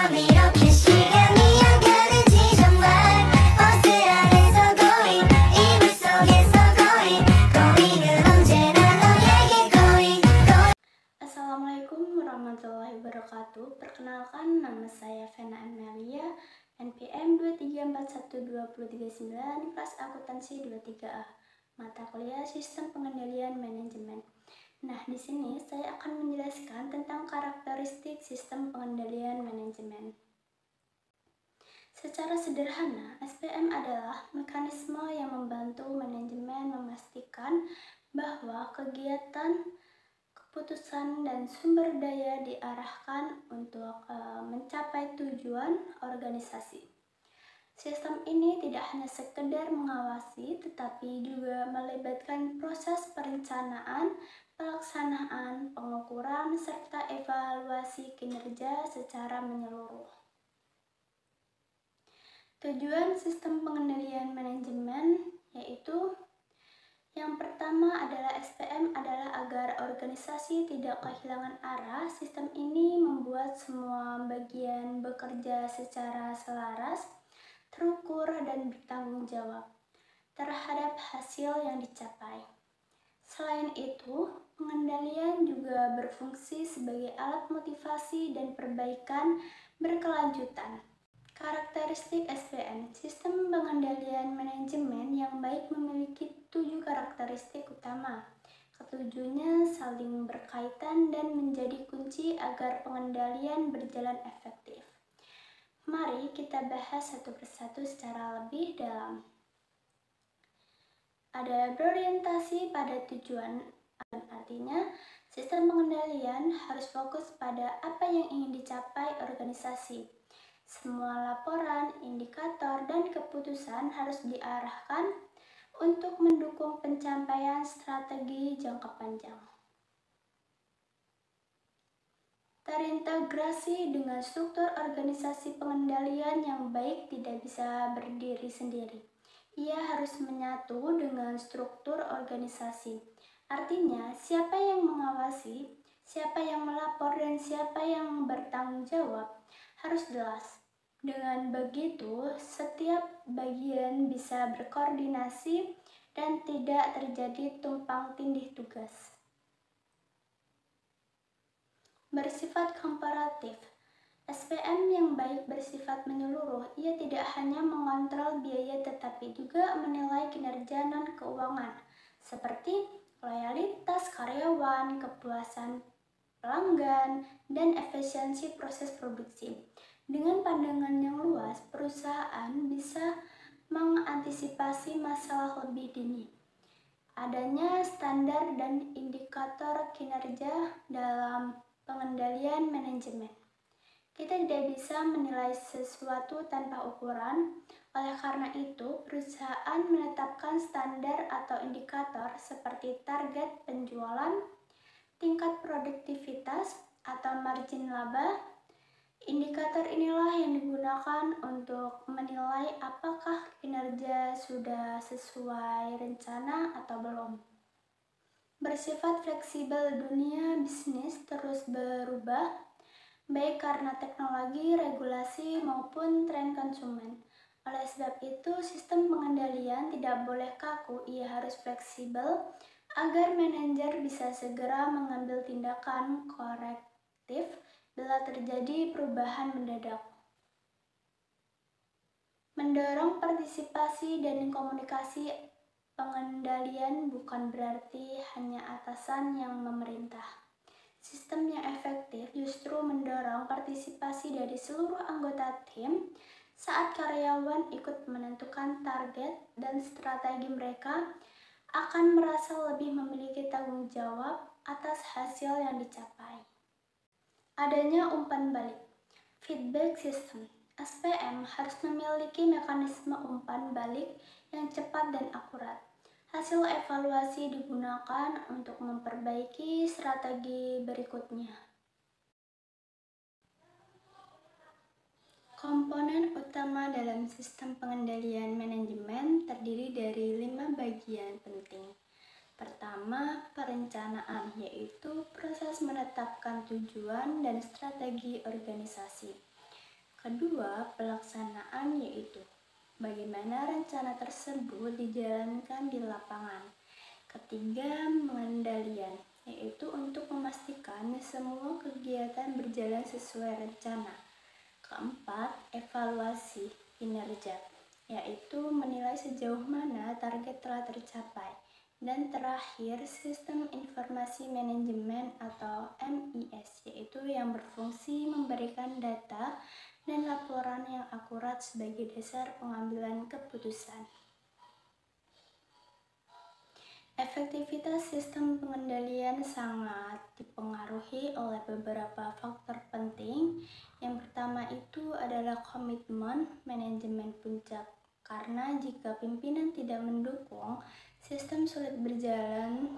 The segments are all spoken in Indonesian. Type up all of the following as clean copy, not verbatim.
밤 이렇게 시간이 안 가는지 정말 버스안에서 고잉 이불 속에서 고잉 고잉은 언제나 너에게 고잉 Assalamualaikum warahmatullahi wabarakatuh. Perkenalkan, nama saya Vena Amelia, NPM 2341239, kelas akuntansi 23A, mata kuliah Sistem Pengendalian Manajemen. Nah, di sini saya akan menjelaskan tentang karakteristik sistem pengendalian manajemen. Secara sederhana, SPM adalah mekanisme yang membantu manajemen memastikan bahwa kegiatan, keputusan, dan sumber daya diarahkan untuk mencapai tujuan organisasi. Sistem ini tidak hanya sekedar mengawasi, tetapi juga melibatkan proses perencanaan, pelaksanaan, pengukuran, serta evaluasi kinerja secara menyeluruh. Tujuan sistem pengendalian manajemen yaitu yang pertama adalah SPM adalah agar organisasi tidak kehilangan arah. Sistem ini membuat semua bagian bekerja secara selaras, terukur, dan bertanggung jawab terhadap hasil yang dicapai. Selain itu, pengendalian juga berfungsi sebagai alat motivasi dan perbaikan berkelanjutan. Karakteristik SPM, sistem pengendalian manajemen yang baik memiliki 7 karakteristik utama. Ketujuhnya saling berkaitan dan menjadi kunci agar pengendalian berjalan efektif. Mari kita bahas satu persatu secara lebih dalam. Ada berorientasi pada tujuan, artinya sistem pengendalian harus fokus pada apa yang ingin dicapai organisasi. Semua laporan, indikator, dan keputusan harus diarahkan untuk mendukung pencapaian strategi jangka panjang. Terintegrasi dengan struktur organisasi. Pengendalian yang baik tidak bisa berdiri sendiri. Ia harus menyatu dengan struktur organisasi. Artinya, siapa yang mengawasi, siapa yang melapor, dan siapa yang bertanggung jawab harus jelas. Dengan begitu, setiap bagian bisa berkoordinasi dan tidak terjadi tumpang tindih tugas. Bersifat komparatif. SPM yang baik bersifat menyeluruh. Ia tidak hanya mengontrol biaya tetapi juga menilai kinerja non-keuangan seperti loyalitas karyawan, kepuasan pelanggan, dan efisiensi proses produksi. Dengan pandangan yang luas, perusahaan bisa mengantisipasi masalah lebih dini. Adanya standar dan indikator kinerja dalam pengendalian manajemen. Kita tidak bisa menilai sesuatu tanpa ukuran. Oleh karena itu, perusahaan menetapkan standar atau indikator seperti target penjualan, tingkat produktivitas, atau margin laba. Indikator inilah yang digunakan untuk menilai apakah kinerja sudah sesuai rencana atau belum. Bersifat fleksibel, dunia bisnis terus berubah, baik karena teknologi, regulasi, maupun tren konsumen. Oleh sebab itu, sistem pengendalian tidak boleh kaku, ia harus fleksibel agar manajer bisa segera mengambil tindakan korektif bila terjadi perubahan mendadak. Mendorong partisipasi dan komunikasi. Pengendalian bukan berarti hanya atasan yang memerintah. Sistem yang efektif justru mendorong partisipasi dari seluruh anggota tim saat karyawan ikut menentukan target dan strategi. Mereka akan merasa lebih memiliki tanggung jawab atas hasil yang dicapai. Adanya umpan balik. Feedback system. SPM harus memiliki mekanisme umpan balik yang cepat dan akurat. Hasil evaluasi digunakan untuk memperbaiki strategi berikutnya. Komponen utama dalam sistem pengendalian manajemen terdiri dari 5 bagian penting. Pertama, perencanaan, yaitu proses menetapkan tujuan dan strategi organisasi. Kedua, pelaksanaan, yaitu bagaimana rencana tersebut dijalankan di lapangan. Ketiga, pengendalian, yaitu untuk memastikan semua kegiatan berjalan sesuai rencana. Keempat, evaluasi kinerja, yaitu menilai sejauh mana target telah tercapai. Dan terakhir, sistem informasi manajemen atau MIS, yaitu yang berfungsi memberikan data dan laporan yang akurat sebagai dasar pengambilan keputusan. Efektivitas sistem pengendalian sangat dipengaruhi oleh beberapa faktor penting. Yang pertama itu adalah komitmen manajemen puncak, karena jika pimpinan tidak mendukung, sistem sulit berjalan.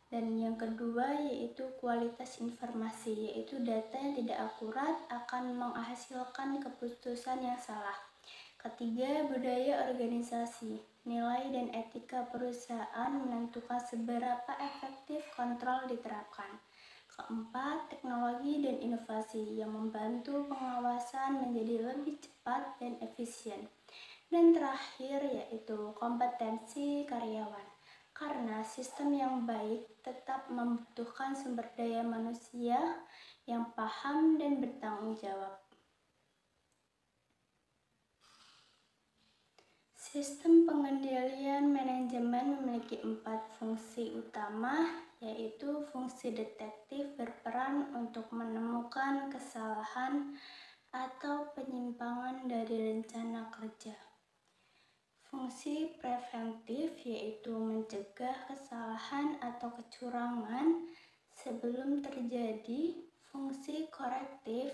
Dan yang kedua yaitu kualitas informasi, yaitu data yang tidak akurat akan menghasilkan keputusan yang salah. Ketiga, budaya organisasi, nilai dan etika perusahaan menentukan seberapa efektif kontrol diterapkan. Keempat, teknologi dan inovasi yang membantu pengawasan menjadi lebih cepat dan efisien. Dan terakhir yaitu kompetensi karyawan, karena sistem yang baik tetap membutuhkan sumber daya manusia yang paham dan bertanggung jawab. Sistem pengendalian manajemen memiliki 4 fungsi utama, yaitu fungsi detektif berperan untuk menemukan kesalahan atau penyimpangan dari rencana kerja. Fungsi preventif, yaitu mencegah kesalahan atau kecurangan sebelum terjadi. Fungsi korektif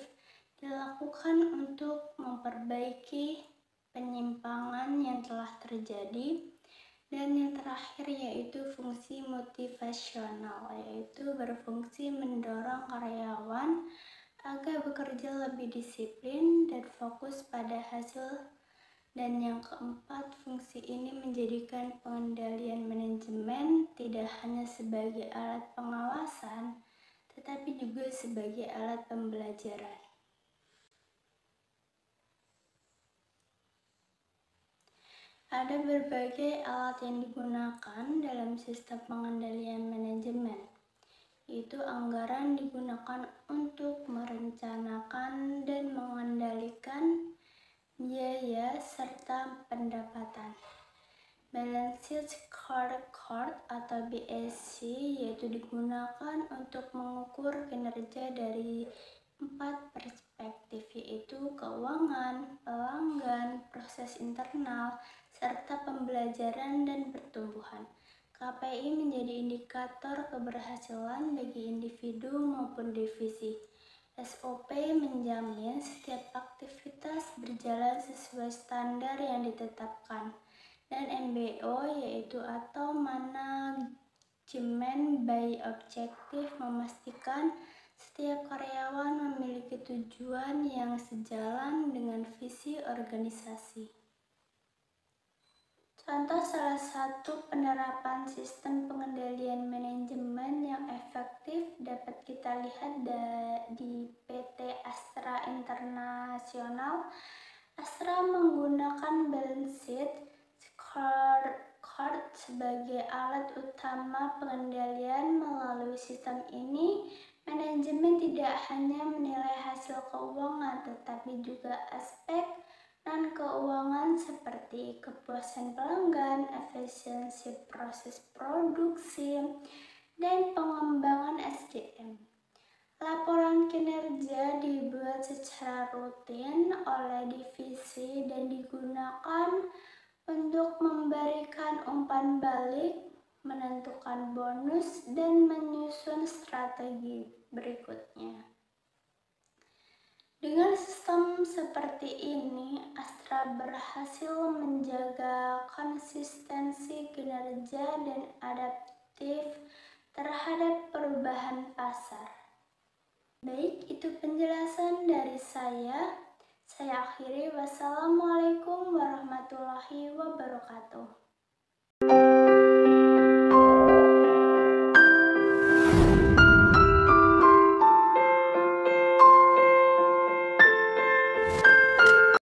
dilakukan untuk memperbaiki penyimpangan yang telah terjadi. Dan yang terakhir yaitu fungsi motivasional, yaitu berfungsi mendorong karyawan agar bekerja lebih disiplin dan fokus pada hasil. Dan yang keempat, fungsi ini menjadikan pengendalian manajemen tidak hanya sebagai alat pengawasan, tetapi juga sebagai alat pembelajaran. Ada berbagai alat yang digunakan dalam sistem pengendalian manajemen, yaitu anggaran digunakan untuk merencanakan dan mengendalikan biaya serta pendapatan. Balance sheet scorecard atau BSC yaitu digunakan untuk mengukur kinerja dari 4 perspektif, yaitu keuangan, pelanggan, proses internal, serta pembelajaran dan pertumbuhan. KPI menjadi indikator keberhasilan bagi individu maupun divisi. SOP menjamin setiap aktivitas berjalan sesuai standar yang ditetapkan. Dan MBO yaitu atau manajemen by objektif memastikan setiap karyawan memiliki tujuan yang sejalan dengan visi organisasi. Contoh salah satu penerapan sistem pengendalian manajemen yang efektif dapat kita lihat di PT Astra Internasional. Astra menggunakan balance sheet scorecard sebagai alat utama pengendalian. Melalui sistem ini, manajemen tidak hanya menilai hasil keuangan, tetapi juga aspek non-keuangan seperti kepuasan pelanggan, efisiensi proses produksi, dan pengembangan SDM. Laporan kinerja dibuat secara rutin oleh divisi dan digunakan untuk memberikan umpan balik, menentukan bonus, dan menyusun strategi berikutnya. Dengan sistem seperti ini, Astra berhasil menjaga konsistensi kinerja dan adaptif terhadap perubahan pasar. Baik, itu penjelasan dari saya. Saya akhiri. Wassalamualaikum warahmatullahi wabarakatuh.